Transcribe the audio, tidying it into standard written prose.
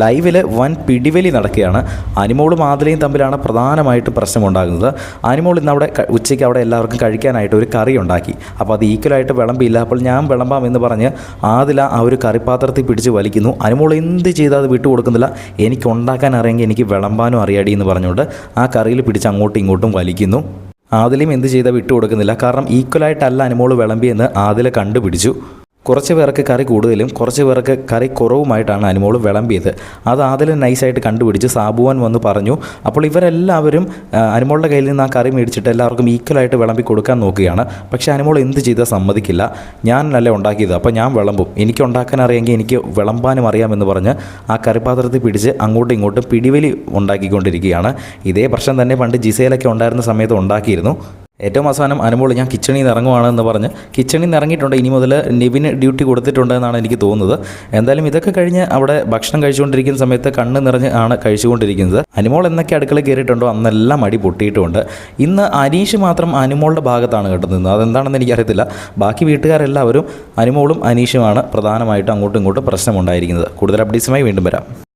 ലൈവിൽ വൻ പിടിവലി നടക്കുകയാണ്. അനിമോളും ആദിലയും തമ്മിലാണ് പ്രധാനമായിട്ട് പ്രശ്നമുണ്ടാകുന്നത്. അനിമോൾ ഇന്ന് അവിടെ ഉച്ചയ്ക്ക് അവിടെ എല്ലാവർക്കും കഴിക്കാനായിട്ട് ഒരു കറി ഉണ്ടാക്കി. അപ്പോൾ അത് ഈക്വലായിട്ട് വിളമ്പിയില്ല. അപ്പോൾ ഞാൻ വിളമ്പാം എന്ന് പറഞ്ഞ് ആദില ആ ഒരു കറിപ്പാത്രത്തിൽ പിടിച്ച് വലിക്കുന്നു. അനിമോൾ എന്ത് ചെയ്താൽ അത് വിട്ടുകൊടുക്കുന്നില്ല. എനിക്ക് ഉണ്ടാക്കാൻ അറിയെങ്കിൽ എനിക്ക് വിളമ്പാനും അറിയാടി എന്ന് പറഞ്ഞുകൊണ്ട് ആ കറിയിൽ പിടിച്ച് അങ്ങോട്ടും ഇങ്ങോട്ടും വലിക്കുന്നു. ആദിലയും എന്ത് ചെയ്താൽ വിട്ടുകൊടുക്കുന്നില്ല. കാരണം ഈക്വലായിട്ടല്ല അനിമോൾ വിളമ്പിയെന്ന് ആദില കണ്ടുപിടിച്ചു. കുറച്ച് പേർക്ക് കറി കൂടുതലും കുറച്ച് പേർക്ക് കറി കുറവുമായിട്ടാണ് അനിമോൾ വിളമ്പിയത്. അത് ആദില നൈസായിട്ട് കണ്ടുപിടിച്ച് സാബുവാൻ വന്ന് പറഞ്ഞു. അപ്പോൾ ഇവരെല്ലാവരും അനിമോളുടെ കയ്യിൽ നിന്ന് ആ കറി മേടിച്ചിട്ട് എല്ലാവർക്കും ഈക്വലായിട്ട് വിളമ്പി കൊടുക്കാൻ നോക്കുകയാണ്. പക്ഷേ അനിമോൾ എന്ത് ചെയ്താൽ സമ്മതിക്കില്ല. ഞാനല്ല ഉണ്ടാക്കിയത്, അപ്പോൾ ഞാൻ വിളമ്പും, എനിക്ക് ഉണ്ടാക്കാൻ അറിയാമെങ്കിൽ എനിക്ക് വിളമ്പാനും അറിയാമെന്ന് പറഞ്ഞ് ആ കറിപ്പാത്രത്തിൽ പിടിച്ച് അങ്ങോട്ടും ഇങ്ങോട്ടും പിടിവലി ഉണ്ടാക്കിക്കൊണ്ടിരിക്കുകയാണ്. ഇതേ പ്രശ്നം തന്നെ പണ്ട് ജിസയിലൊക്കെ ഉണ്ടായിരുന്ന സമയത്ത് ഉണ്ടാക്കിയിരുന്നു. ഏറ്റവും അവസാനം അനിമോൾ ഞാൻ കിച്ചണിൽ നിന്ന് ഇറങ്ങുവാണെന്ന് പറഞ്ഞ് കിച്ചണിൽ നിന്ന് ഇറങ്ങിയിട്ടുണ്ട്. ഇനി മുതൽ നിവിന് ഡ്യൂട്ടി കൊടുത്തിട്ടുണ്ട് എന്നാണ് എനിക്ക് തോന്നുന്നത്. എന്തായാലും ഇതൊക്കെ കഴിഞ്ഞ് അവിടെ ഭക്ഷണം കഴിച്ചുകൊണ്ടിരിക്കുന്ന സമയത്ത് കണ്ണ് നിറഞ്ഞ് ആണ് കഴിച്ചുകൊണ്ടിരിക്കുന്നത്. അനിമോൾ എന്നൊക്കെ അടുക്കള കയറിയിട്ടുണ്ടോ അന്നെല്ലാം അടി പൊട്ടിയിട്ടുമുണ്ട്. ഇന്ന് അനീഷ് മാത്രം അനിമോളുടെ ഭാഗത്താണ് കിട്ടുന്നത്. അതെന്താണെന്ന് എനിക്കറിയത്തില്ല. ബാക്കി വീട്ടുകാരെല്ലാവരും അനിമോളും അനീഷുമാണ് പ്രധാനമായിട്ടും അങ്ങോട്ടും ഇങ്ങോട്ടും പ്രശ്നമുണ്ടായിരിക്കുന്നത്. കൂടുതൽ അപ്ഡേറ്റ്സുമായി വീണ്ടും വരാം.